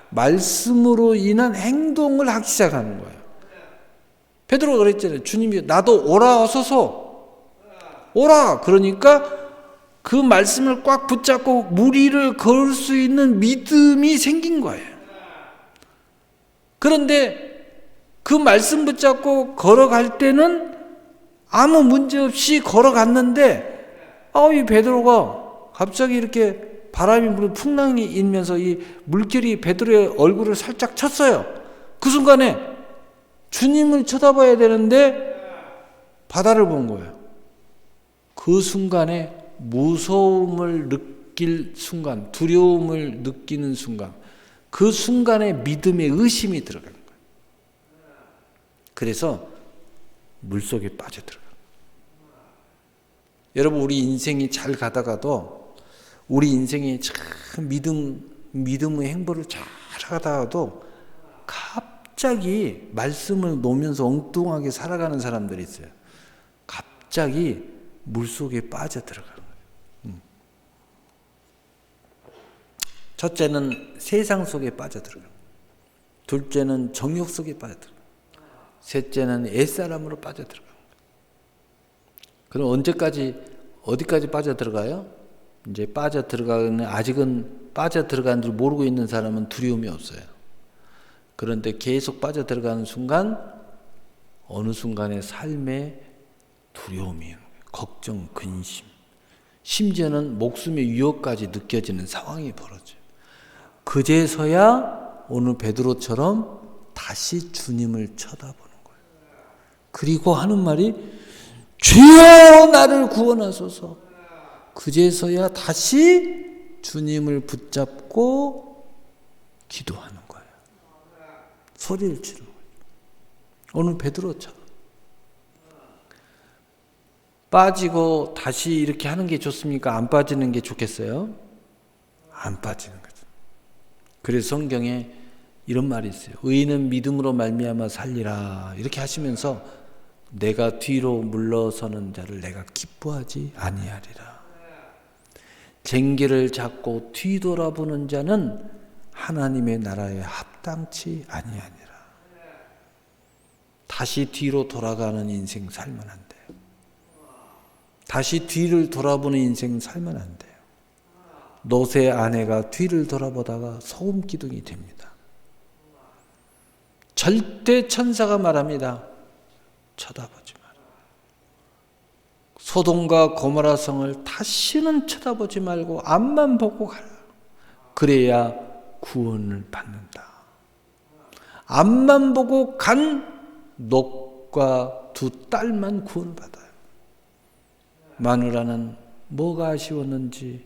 말씀으로 인한 행동을 하기 시작하는 거예요. 베드로가 그랬잖아요. 주님이 나도 오라 하소서. 오라. 그러니까 그 말씀을 꽉 붙잡고 물 위를 걸을 수 있는 믿음이 생긴 거예요. 그런데 그 말씀 붙잡고 걸어갈 때는 아무 문제 없이 걸어갔는데 이 베드로가 갑자기 이렇게 바람이 부는 풍랑이 일면서 이 물결이 베드로의 얼굴을 살짝 쳤어요. 그 순간에 주님을 쳐다봐야 되는데 바다를 본 거예요. 그 순간에 무서움을 느낄 순간, 두려움을 느끼는 순간, 그 순간에 믿음의 의심이 들어가는 거예요. 그래서 물속에 빠져들어가요. 여러분 우리 인생이 잘 가다가도 우리 인생이 참 믿음의 행보를 잘 가다가도 갑자기 말씀을 놓으면서 엉뚱하게 살아가는 사람들이 있어요. 갑자기 물속에 빠져들어가는 거예요. 첫째는 세상 속에 빠져들어가는 거예요. 둘째는 정욕 속에 빠져들어가는 거예요. 셋째는 옛사람으로 빠져들어가는 거예요. 그럼 언제까지 어디까지 빠져들어가요? 이제 빠져들어가는 아직은 빠져들어가는 줄 모르고 있는 사람은 두려움이 없어요. 그런데 계속 빠져들어가는 순간 어느 순간에 삶에 두려움이 걱정, 근심, 심지어는 목숨의 위협까지 느껴지는 상황이 벌어져요. 그제서야 오늘 베드로처럼 다시 주님을 쳐다보는 거예요. 그리고 하는 말이 주여 나를 구원하소서. 그제서야 다시 주님을 붙잡고 기도하는 거예요. 소리를 지르는 거예요. 오늘 베드로처럼. 빠지고 다시 이렇게 하는 게 좋습니까? 안 빠지는 게 좋겠어요? 안 빠지는 거죠. 그래서 성경에 이런 말이 있어요. 의인은 믿음으로 말미암아 살리라. 이렇게 하시면서 내가 뒤로 물러서는 자를 내가 기뻐하지 아니하리라. 쟁기를 잡고 뒤돌아보는 자는 하나님의 나라에 합당치 아니하니라. 다시 뒤로 돌아가는 인생 살면 안 돼요. 다시 뒤를 돌아보는 인생 살면 안 돼요. 롯의 아내가 뒤를 돌아보다가 소금 기둥이 됩니다. 절대 천사가 말합니다. 쳐다보지 마라. 소돔과 고모라 성을 다시는 쳐다보지 말고 앞만 보고 가라. 그래야 구원을 받는다. 앞만 보고 간 롯과 두 딸만 구원을 받아요. 마누라는 뭐가 아쉬웠는지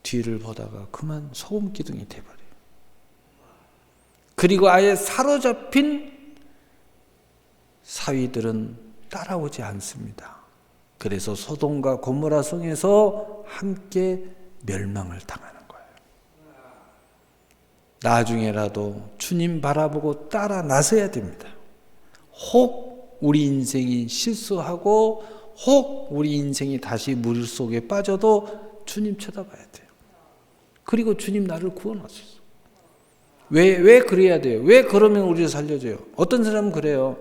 뒤를 보다가 그만 소금 기둥이 돼버려요. 그리고 아예 사로잡힌 사위들은 따라오지 않습니다. 그래서 소돔과 고모라 성에서 함께 멸망을 당하는 거예요. 나중에라도 주님 바라보고 따라 나서야 됩니다. 혹 우리 인생이 실수하고 혹 우리 인생이 다시 물 속에 빠져도 주님 쳐다봐야 돼요. 그리고 주님 나를 구원하셨어. 왜 그래야 돼요? 왜 그러면 우리를 살려줘요? 어떤 사람은 그래요.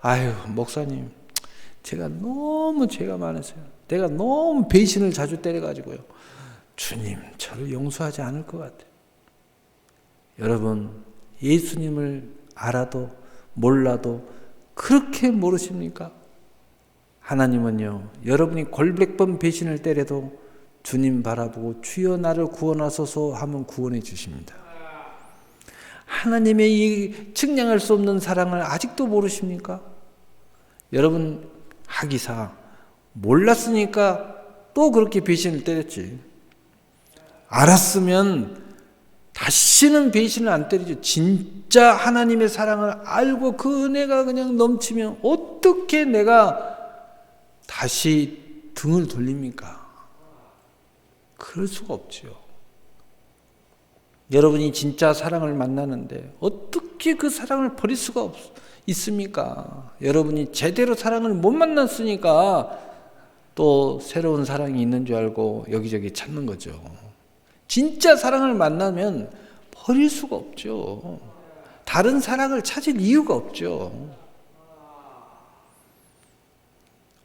아유, 목사님, 제가 너무 죄가 많았어요. 내가 너무 배신을 자주 때려가지고요. 주님, 저를 용서하지 않을 것 같아요. 여러분, 예수님을 알아도 몰라도 그렇게 모르십니까? 하나님은요, 여러분이 골백번 배신을 때려도 주님 바라보고 주여 나를 구원하소서 하면 구원해 주십니다. 하나님의 이 측량할 수 없는 사랑을 아직도 모르십니까? 여러분, 하기사 몰랐으니까 또 그렇게 배신을 때렸지. 알았으면 다시는 배신을 안 때리죠. 진짜 하나님의 사랑을 알고 그 은혜가 그냥 넘치면 어떻게 내가 다시 등을 돌립니까? 그럴 수가 없죠. 여러분이 진짜 사랑을 만나는데 어떻게 그 사랑을 버릴 수가 있습니까? 여러분이 제대로 사랑을 못 만났으니까 또 새로운 사랑이 있는 줄 알고 여기저기 찾는 거죠. 진짜 사랑을 만나면 버릴 수가 없죠. 다른 사랑을 찾을 이유가 없죠.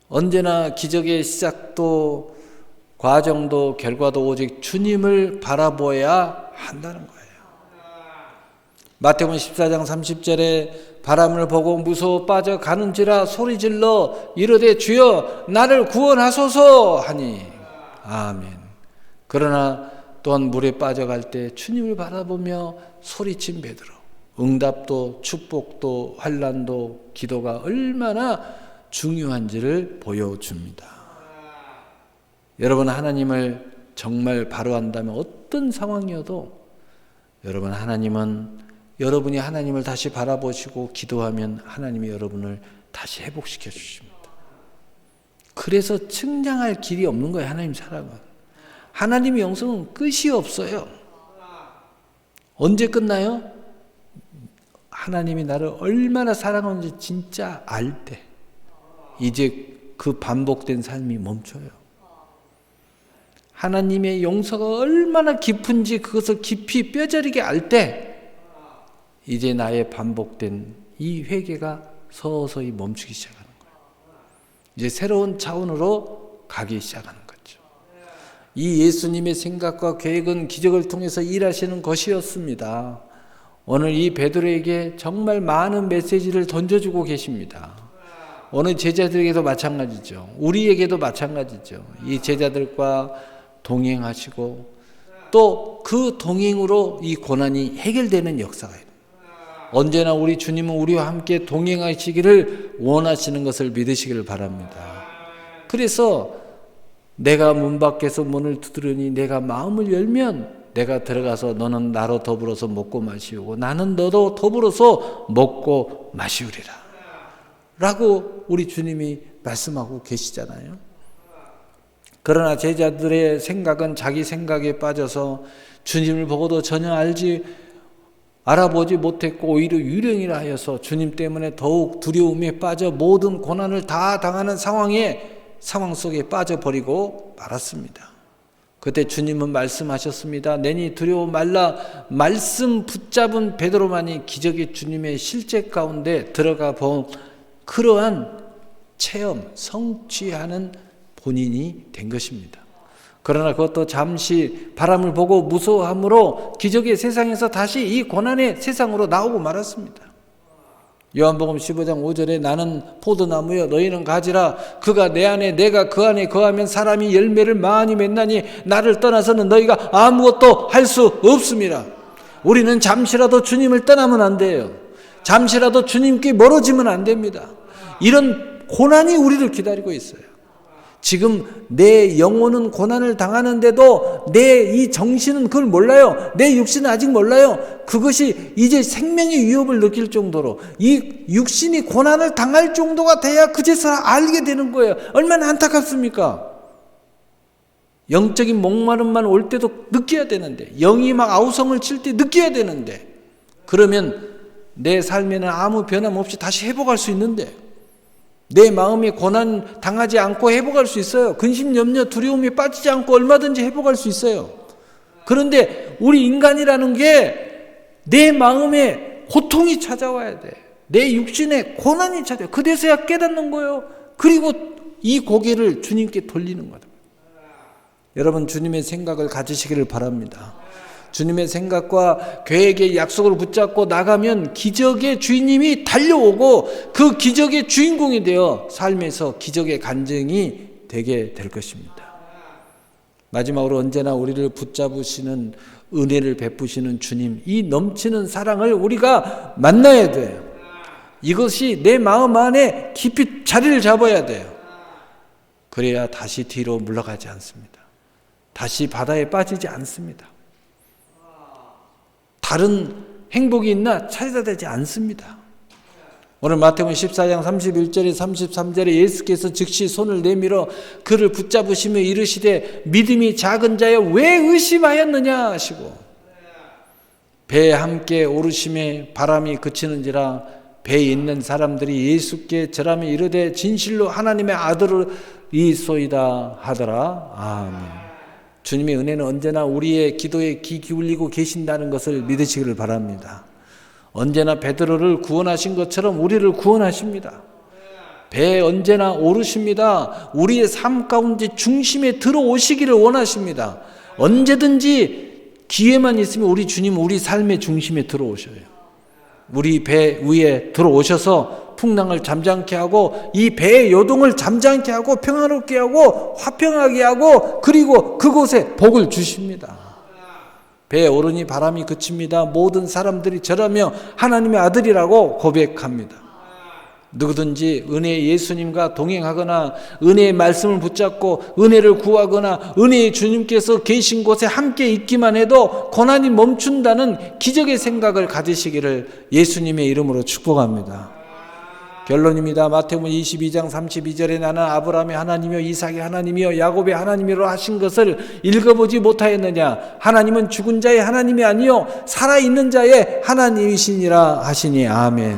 언제나 기적의 시작도 과정도 결과도 오직 주님을 바라보아야 한다는 거예요. 마태복음 14장 30절에 바람을 보고 무서워 빠져가는지라 소리질러 이르되 주여 나를 구원하소서 하니 아멘. 그러나 또한 물에 빠져갈 때 주님을 바라보며 소리친 베드로, 응답도 축복도 환난도 기도가 얼마나 중요한지를 보여줍니다. 여러분, 하나님을 정말 바로 안다면 어떤 상황이어도 여러분, 하나님은 여러분이 하나님을 다시 바라보시고 기도하면 하나님이 여러분을 다시 회복시켜 주십니다. 그래서 측량할 길이 없는 거예요. 하나님 사랑은. 하나님의 영성은 끝이 없어요. 언제 끝나요? 하나님이 나를 얼마나 사랑하는지 진짜 알 때 이제 그 반복된 삶이 멈춰요. 하나님의 용서가 얼마나 깊은지 그것을 깊이 뼈저리게 알 때 이제 나의 반복된 이 회개가 서서히 멈추기 시작하는 거예요. 이제 새로운 차원으로 가기 시작하는 거죠. 이 예수님의 생각과 계획은 기적을 통해서 일하시는 것이었습니다. 오늘 이 베드로에게 정말 많은 메시지를 던져주고 계십니다. 오늘 제자들에게도 마찬가지죠. 우리에게도 마찬가지죠. 이 제자들과 동행하시고 또 그 동행으로 이 고난이 해결되는 역사가 있습니다. 언제나 우리 주님은 우리와 함께 동행하시기를 원하시는 것을 믿으시기를 바랍니다. 그래서 내가 문 밖에서 문을 두드리니 내가 마음을 열면 내가 들어가서 너는 나로 더불어서 먹고 마시고 나는 너도 더불어서 먹고 마시우리라 라고 우리 주님이 말씀하고 계시잖아요. 그러나 제자들의 생각은 자기 생각에 빠져서 주님을 보고도 전혀 알아보지 못했고 오히려 유령이라 하여서 주님 때문에 더욱 두려움에 빠져 모든 고난을 다 당하는 상황 속에 빠져버리고 말았습니다. 그때 주님은 말씀하셨습니다. 내니 두려워 말라. 말씀 붙잡은 베드로만이 기적의 주님의 실제 가운데 들어가 본 그러한 체험, 성취하는 본인이 된 것입니다. 그러나 그것도 잠시 바람을 보고 무서워함으로 기적의 세상에서 다시 이 고난의 세상으로 나오고 말았습니다. 요한복음 15장 5절에 나는 포도나무여 너희는 가지라. 그가 내 안에 내가 그 안에 거하면 사람이 열매를 많이 맺나니 나를 떠나서는 너희가 아무것도 할 수 없습니다. 우리는 잠시라도 주님을 떠나면 안 돼요. 잠시라도 주님께 멀어지면 안 됩니다. 이런 고난이 우리를 기다리고 있어요. 지금 내 영혼은 고난을 당하는데도 내 이 정신은 그걸 몰라요. 내 육신은 아직 몰라요. 그것이 이제 생명의 위협을 느낄 정도로 이 육신이 고난을 당할 정도가 돼야 그제서 알게 되는 거예요. 얼마나 안타깝습니까? 영적인 목마름만 올 때도 느껴야 되는데, 영이 막 아우성을 칠 때 느껴야 되는데, 그러면 내 삶에는 아무 변함없이 다시 회복할 수 있는데, 내 마음에 고난 당하지 않고 회복할 수 있어요. 근심, 염려, 두려움에 빠지지 않고 얼마든지 회복할 수 있어요. 그런데 우리 인간이라는 게 내 마음에 고통이 찾아와야 돼. 내 육신에 고난이 찾아와요. 그래서야 깨닫는 거예요. 그리고 이 고개를 주님께 돌리는 거다. 여러분, 주님의 생각을 가지시기를 바랍니다. 주님의 생각과 계획의 약속을 붙잡고 나가면 기적의 주인님이 달려오고 그 기적의 주인공이 되어 삶에서 기적의 간증이 되게 될 것입니다. 마지막으로 언제나 우리를 붙잡으시는 은혜를 베푸시는 주님, 이 넘치는 사랑을 우리가 만나야 돼요. 이것이 내 마음 안에 깊이 자리를 잡아야 돼요. 그래야 다시 뒤로 물러가지 않습니다. 다시 바다에 빠지지 않습니다. 다른 행복이 있나 찾아되지 않습니다. 오늘 마태복음 14장 31절에 33절에 예수께서 즉시 손을 내밀어 그를 붙잡으시며 이르시되 믿음이 작은 자여 왜 의심하였느냐 하시고 배에 함께 오르심에 바람이 그치는지라 배에 있는 사람들이 예수께 절하며 이르되 진실로 하나님의 아들이소이다 하더라. 아멘. 주님의 은혜는 언제나 우리의 기도에 귀 기울이고 계신다는 것을 믿으시기를 바랍니다. 언제나 베드로를 구원하신 것처럼 우리를 구원하십니다. 배에 언제나 오르십니다. 우리의 삶 가운데 중심에 들어오시기를 원하십니다. 언제든지 기회만 있으면 우리 주님은 우리 삶의 중심에 들어오셔요. 우리 배 위에 들어오셔서 풍랑을 잠잠케 하고 이 배의 요동을 잠잠케 하고 평화롭게 하고 화평하게 하고 그리고 그곳에 복을 주십니다. 배에 오르니 바람이 그칩니다. 모든 사람들이 절하며 하나님의 아들이라고 고백합니다. 누구든지 은혜의 예수님과 동행하거나 은혜의 말씀을 붙잡고 은혜를 구하거나 은혜의 주님께서 계신 곳에 함께 있기만 해도 고난이 멈춘다는 기적의 생각을 가지시기를 예수님의 이름으로 축복합니다. 결론입니다. 마태복음 22장 32절에 나는 아브라함의 하나님이요 이삭의 하나님이요 야곱의 하나님이로 하신 것을 읽어보지 못하였느냐. 하나님은 죽은 자의 하나님이 아니요 살아있는 자의 하나님이시니라 하시니 아멘.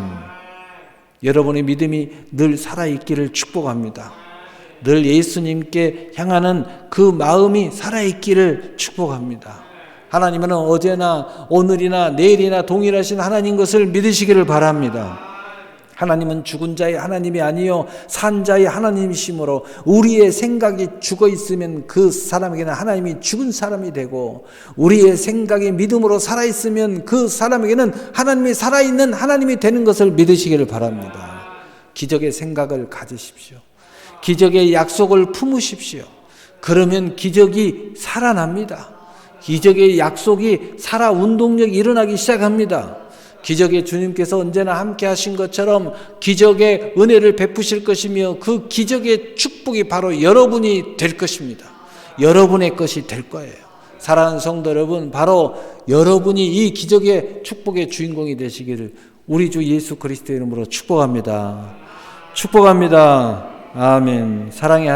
여러분의 믿음이 늘 살아있기를 축복합니다. 늘 예수님께 향하는 그 마음이 살아있기를 축복합니다. 하나님은 어제나 오늘이나 내일이나 동일하신 하나님 것을 믿으시기를 바랍니다. 하나님은 죽은 자의 하나님이 아니요 산 자의 하나님이시므로 우리의 생각이 죽어 있으면 그 사람에게는 하나님이 죽은 사람이 되고 우리의 생각이 믿음으로 살아있으면 그 사람에게는 하나님이 살아있는 하나님이 되는 것을 믿으시기를 바랍니다. 기적의 생각을 가지십시오. 기적의 약속을 품으십시오. 그러면 기적이 살아납니다. 기적의 약속이 살아 운동력이 일어나기 시작합니다. 기적의 주님께서 언제나 함께 하신 것처럼 기적의 은혜를 베푸실 것이며 그 기적의 축복이 바로 여러분이 될 것입니다. 여러분의 것이 될 거예요. 사랑하는 성도 여러분, 바로 여러분이 이 기적의 축복의 주인공이 되시기를 우리 주 예수 그리스도의 이름으로 축복합니다. 축복합니다. 아멘. 사랑의